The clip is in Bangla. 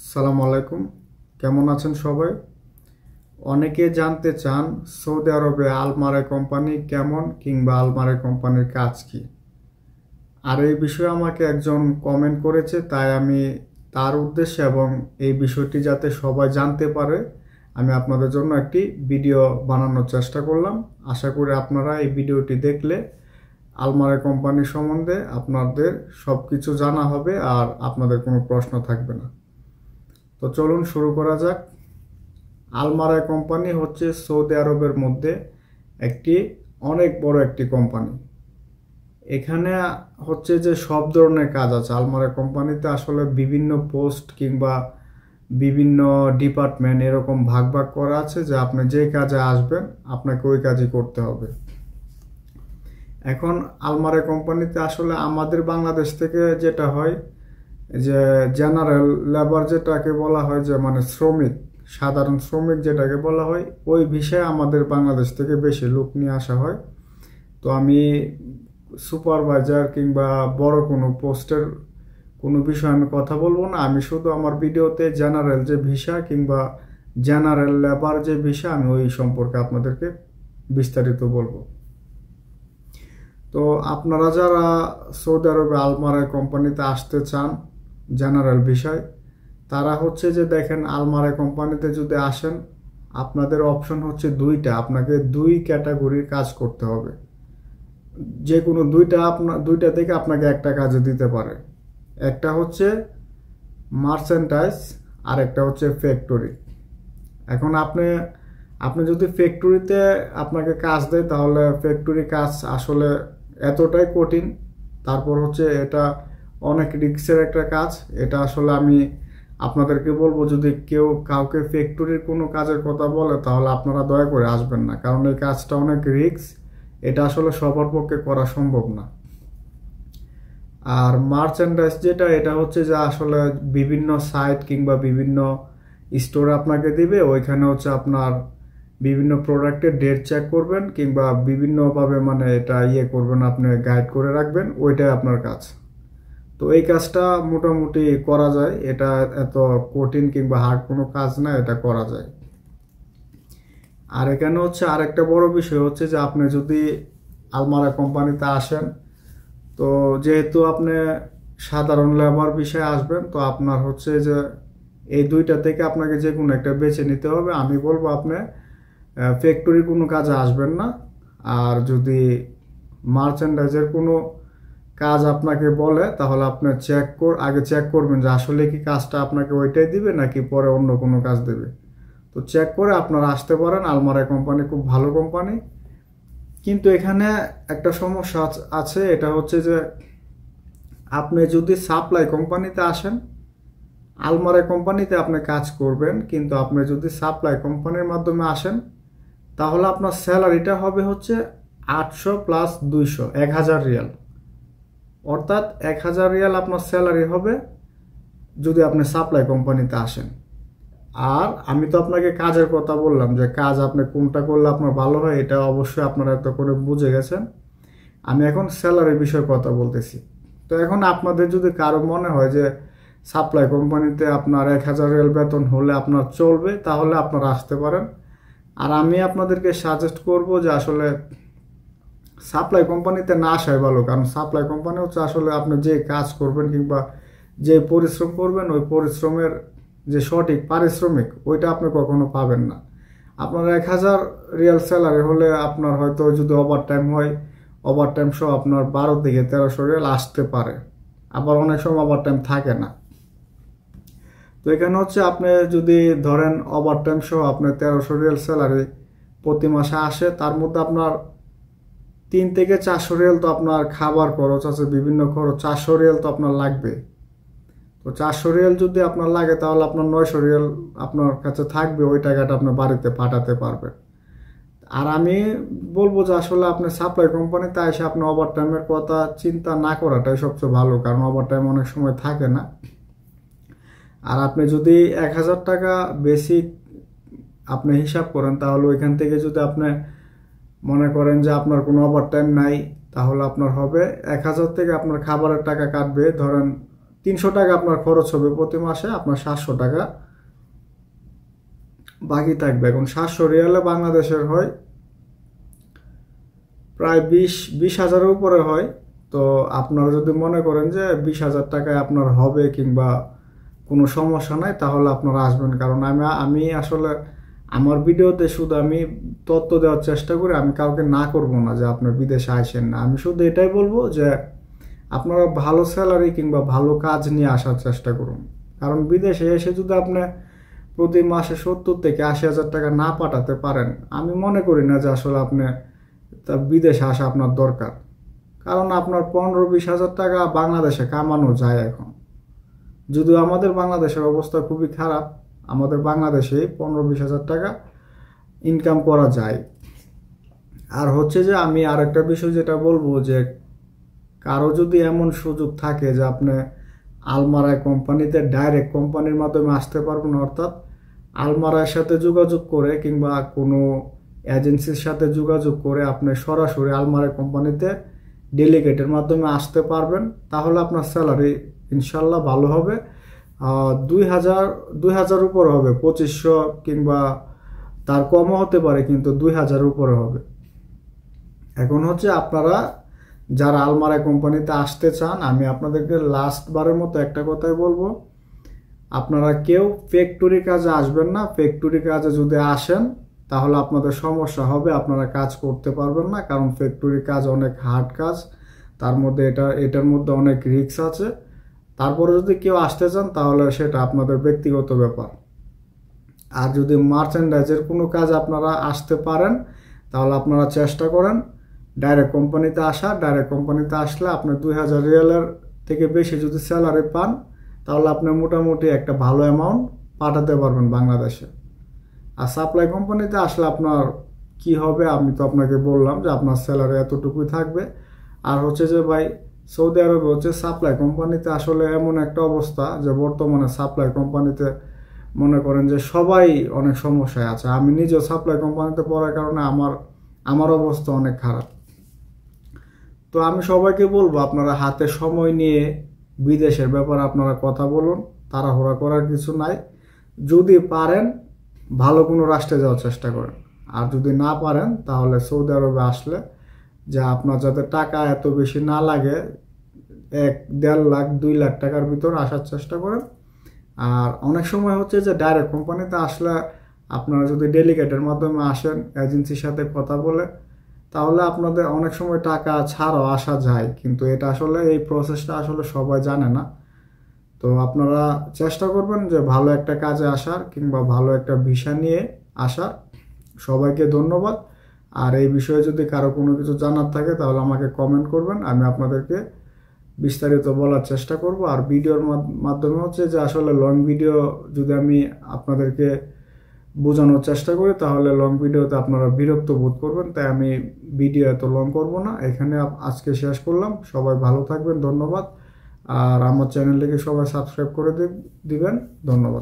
সালাম আলাইকুম। কেমন আছেন সবাই? অনেকে জানতে চান সৌদি আরবে আলমারাই কোম্পানি কেমন কিংবা আলমারাই কোম্পানির কাজ কি। আর এই বিষয়ে আমাকে একজন কমেন্ট করেছে, তাই আমি তার উদ্দেশ্যে এবং এই বিষয়টি যাতে সবাই জানতে পারে আমি আপনাদের জন্য একটি ভিডিও বানানোর চেষ্টা করলাম। আশা করি আপনারা এই ভিডিওটি দেখলে আলমারাই কোম্পানি সম্বন্ধে আপনাদের সব কিছু জানা হবে আর আপনাদের কোনো প্রশ্ন থাকবে না। তো চলুন শুরু করা যাক। আলমারাই কোম্পানি হচ্ছে সৌদি আরবের মধ্যে অনেক বড় একটি কোম্পানি। এখানে হচ্ছে যে সব ধরনের কাজ আছে। আলমারাই কোম্পানিতে আসলে বিভিন্ন পোস্ট কিংবা বিভিন্ন ডিপার্টমেন্ট এরকম ভাগ ভাগ করা আছে যে আপনি যে কাজে আসবেন আপনাকে ওই কাজই করতে হবে। এখন আলমারাই কোম্পানিতে আসলে আমাদের বাংলাদেশ থেকে যেটা হয় যে জেনারেল লেবার যেটাকে বলা হয়, যে মানে শ্রমিক, সাধারণ শ্রমিক যেটাকে বলা হয়, ওই বিষয়ে আমাদের বাংলাদেশ থেকে বেশি লোক নিয়ে আসা হয়। তো আমি সুপারভাইজার কিংবা বড় কোনো পোস্টের কোনো বিষয়ে আমি কথা বলবো না। আমি শুধু আমার ভিডিওতে জেনারেল যে ভিসা কিংবা জেনারেল লেবার যে ভিসা আমি ওই সম্পর্কে আপনাদেরকে বিস্তারিত বলবো। তো আপনারা যারা সৌদি আরবে আলমারাই কোম্পানিতে আসতে চান জেনারেল বিষয়, তারা হচ্ছে যে দেখেন আলমারাই কোম্পানিতে যদি আসেন আপনাদের অপশন হচ্ছে দুইটা। আপনাকে দুই ক্যাটাগরির কাজ করতে হবে, যে কোনো দুইটা থেকে আপনাকে একটা কাজে দিতে পারে। একটা হচ্ছে মার্চেন্টাইজ আর একটা হচ্ছে ফ্যাক্টরি। এখন আপনি যদি ফ্যাক্টরিতে আপনাকে কাজ দেয় তাহলে ফ্যাক্টরি কাজ আসলে এতটাই কঠিন, তারপর হচ্ছে এটা অনেক রিস্কের একটা কাজ। এটা আসলে আমি আপনাদেরকে বলবো, যদি কেউ কাউকে ফ্যাক্টরির কোনো কাজের কথা বলে তাহলে আপনারা দয়া করে আসবেন না, কারণ এই কাজটা অনেক রিস্ক। এটা আসলে সবার পক্ষে করা সম্ভব না। আর মার্চেন্ডাইজ এটা হচ্ছে যে আসলে বিভিন্ন সাইট কিংবা বিভিন্ন স্টোর আপনাকে দিবে, ওইখানে হচ্ছে আপনার বিভিন্ন প্রোডাক্টের ডেট চেক করবেন কিংবা বিভিন্নভাবে মানে এটা করবেন, আপনি গাইড করে রাখবেন, ওইটাই আপনার কাজ। তো এই কাজটা মোটামুটি করা যায়, এটা এত কঠিন কিংবা হার্ড কোনো কাজ না, এটা করা যায়। আর এখানে হচ্ছে আরেকটা বড় বিষয় হচ্ছে যে আপনি যদি আলমারাই কোম্পানিতে আসেন, তো যেহেতু আপনি সাধারণ লেবার বিষয়ে আসবেন, তো আপনার হচ্ছে যে এই দুইটা থেকে আপনাকে যে কোনো একটা বেছে নিতে হবে। আমি বলবো আপনি ফ্যাক্টরির কোনো কাজে আসবেন না। আর যদি মার্চেন্ডাইজের কোনো কাজ আপনাকে বলে তাহলে আপনি আগে চেক করবেন যে আসলে কি কাজটা আপনাকে ওইটাই দিবে নাকি পরে অন্য কোনো কাজ দেবে। তো চেক করে আপনারা আসতে পারেন। আলমারাই কোম্পানি খুব ভালো কোম্পানি, কিন্তু এখানে একটা সমস্যা আছে। এটা হচ্ছে যে আপনি যদি সাপ্লাই কোম্পানিতে আসেন, আলমারাই কোম্পানিতে আপনি কাজ করবেন, কিন্তু আপনি যদি সাপ্লাই কোম্পানির মাধ্যমে আসেন তাহলে আপনার স্যালারিটা হবে হচ্ছে 800 প্লাস 200, 1000 রিয়াল। অর্থাৎ 1000 রিয়াল আপনার স্যালারি হবে যদি আপনি সাপ্লাই কোম্পানিতে আসেন। আর আমি তো আপনাকে কাজের কথা বললাম, যে কাজ আপনি কোনটা করলে আপনার ভালো হয়, এটা অবশ্যই আপনারা এত করে বুঝে গেছেন। আমি এখন স্যালারির বিষয়ে কথা বলতেছি। তো এখন আপনাদের যদি কারো মনে হয় যে সাপ্লাই কোম্পানিতে আপনার 1000 রিয়াল বেতন হলে আপনার চলবে, তাহলে আপনারা আসতে পারেন। আর আমি আপনাদেরকে সাজেস্ট করব যে আসলে সাপ্লাই কোম্পানিতে না আসাই ভালো, কারণ সাপ্লাই কোম্পানি হচ্ছে আসলে আপনি যে কাজ করবেন কিংবা যে পরিশ্রম করবেন, ওই পরিশ্রমের যে সঠিক পারিশ্রমিক ওইটা আপনি কখনো পাবেন না। আপনার 1000 রিয়াল স্যালারি হলে আপনার হয়তো যদি ওভারটাইম হয়, ওভারটাইম সহ আপনার 12 থেকে 1300 রিয়াল আসতে পারে। আবার অনেক সময় ওভারটাইম থাকে না। তো এখানে হচ্ছে আপনি যদি ধরেন ওভারটাইম সহ আপনার 1300 রিয়াল স্যালারি প্রতি মাসে আসে, তার মধ্যে আপনার 3 থেকে 400 রিয়াল তো আপনার খাবার খরচ আছে, বিভিন্ন খরচ, 400 রিয়াল তো আপনার লাগবে। তো 400 রিয়াল যদি আপনার লাগে তাহলে আপনার 900 রিয়াল আপনার কাছে থাকবে, ওই টাকাটা আপনি বাড়িতে পাঠাতে পারবেন। আর আমি বলবো যে আসলে আপনি সাপ্লাই কোম্পানিতে এসে আপনি ওভারটাইমের কথা চিন্তা না করাটাই সবচেয়ে ভালো, কারণ ওভারটাইম অনেক সময় থাকে না। আর আপনি যদি 1000 টাকা বেসিক আপনি হিসাব করেন, তাহলে ওইখান থেকে যদি আপনি মনে করেন যে আপনার কোনো ওভারটাইম নাই, তাহলে আপনার হবে 1000 থেকে আপনার খাবারের টাকা কাটবে ধরেন 300 টাকা আপনার খরচ হবে প্রতি মাসে, আপনার 700 টাকা বাকি থাকবে। এখন 700 রিয়ালে বাংলাদেশের হয় প্রায় 20,000-এর উপরে হয়। তো আপনারা যদি মনে করেন যে 20,000 টাকায় আপনার হবে কিংবা কোনো সমস্যা নাই, তাহলে আপনারা আসবেন। কারণ আমি আসলে আমার ভিডিওতে শুধু আমি তথ্য দেওয়ার চেষ্টা করি, আমি কাউকে না করব না যে আপনার বিদেশে আসেন না। আমি শুধু এটাই বলবো যে আপনারা ভালো স্যালারি কিংবা ভালো কাজ নিয়ে আসার চেষ্টা করুন। কারণ বিদেশে এসে যদি আপনি প্রতি মাসে 70 থেকে 80,000 টাকা না পাঠাতে পারেন, আমি মনে করি না যে আসলে আপনি বিদেশে আসা আপনার দরকার। কারণ আপনার 15-20,000 টাকা বাংলাদেশে কামানো যায় এখন। যদিও আমাদের বাংলাদেশের অবস্থা খুবই খারাপ, আমাদের বাংলাদেশে 15-20,000 টাকা ইনকাম করা যায়। আর হচ্ছে যে আমি আরেকটা বিষয় যেটা বলবো, যে কারো যদি এমন সুযোগ থাকে যে আপনি আলমারায় কোম্পানিতে ডাইরেক্ট কোম্পানির মাধ্যমে আসতে পারবেন, অর্থাৎ আলমারার সাথে যোগাযোগ করে কিংবা কোনো এজেন্সির সাথে যোগাযোগ করে আপনি সরাসরি আলমারায় কোম্পানিতে ডেলিগেটের মাধ্যমে আসতে পারবেন, তাহলে আপনার স্যালারি ইনশাল্লাহ ভালো হবে। 2,000 উপরে হবে, 2500 কিংবা তার কমও হতে পারে, কিন্তু 2,000 উপরে হবে। এখন হচ্ছে আপনারা যারা আলমারায় কোম্পানিতে আসতে চান, আমি আপনাদেরকে লাস্ট বারের মতো একটা কথাই বলবো, আপনারা কেউ ফ্যাক্টরি কাজে আসবেন না। ফ্যাক্টরি কাজে যদি আসেন তাহলে আপনাদের সমস্যা হবে, আপনারা কাজ করতে পারবেন না। কারণ ফ্যাক্টরি কাজ অনেক হার্ড কাজ, তার মধ্যে এটার মধ্যে অনেক রিস্ক আছে। তারপরে যদি কেউ আসতে চান তাহলে সেটা আপনাদের ব্যক্তিগত ব্যাপার। আর যদি মার্চেন্ডাইজের কোনো কাজ আপনারা আসতে পারেন, তাহলে আপনারা চেষ্টা করেন ডাইরেক্ট কোম্পানিতে আসা। ডাইরেক্ট কোম্পানিতে আসলে আপনি 2,000 রিয়ালের থেকে বেশি যদি স্যালারি পান, তাহলে আপনি মোটামুটি একটা ভালো অ্যামাউন্ট পাঠাতে পারবেন বাংলাদেশে। আর সাপ্লাই কোম্পানিতে আসলে আপনার কি হবে, আমি তো আপনাকে বললাম যে আপনার স্যালারি এতটুকুই থাকবে। আর হচ্ছে যে ভাই, সৌদি আরবে হচ্ছে সাপ্লাই কোম্পানিতে আসলে এমন একটা অবস্থা যে বর্তমানে সাপ্লাই কোম্পানিতে মনে করেন যে সবাই অনেক সমস্যায় আছে। আমি নিজেও সাপ্লাই কোম্পানিতে পড়ার কারণে আমার অবস্থা অনেক খারাপ। তো আমি সবাইকে বলবো, আপনারা হাতে সময় নিয়ে বিদেশের ব্যাপারে আপনারা কথা বলুন, তাড়াহুড়া করার কিছু নাই। যদি পারেন ভালো কোনো রাষ্ট্রে যাওয়ার চেষ্টা করেন, আর যদি না পারেন তাহলে সৌদি আরবে আসলে যে আপনার যাতে টাকা এত বেশি না লাগে, 1-1.5 লাখ 2 লাখ টাকার ভিতর আসার চেষ্টা করেন। আর অনেক সময় হচ্ছে যে ডাইরেক্ট কোম্পানিতে আসলে আপনারা যদি ডেলিগেটের মাধ্যমে আসেন এজেন্সির সাথে কথা বলে, তাহলে আপনাদের অনেক সময় টাকা ছাড়াও আসা যায়। কিন্তু এটা আসলে এই প্রসেসটা আসলে সবাই জানে না। তো আপনারা চেষ্টা করবেন যে ভালো একটা কাজে আসার কিংবা ভালো একটা ভিসা নিয়ে আসার। সবাইকে ধন্যবাদ। আর এই বিষয়ে যদি কারো কোনো কিছু জানার থাকে তাহলে আমাকে কমেন্ট করবেন, আমি আপনাদেরকে বিস্তারিত বলার চেষ্টা করব। আর ভিডিওর মাধ্যমে হচ্ছে যে আসলে লং ভিডিও যদি আমি আপনাদেরকে বোঝানোর চেষ্টা করি তাহলে লং ভিডিওতে আপনারা বিরক্ত বোধ করবেন, তাই আমি ভিডিও এত লং করব না। এখানে আজকে শেষ করলাম। সবাই ভালো থাকবেন, ধন্যবাদ। আর আমার চ্যানেলটিকে সবাই সাবস্ক্রাইব করে দিবেন, ধন্যবাদ।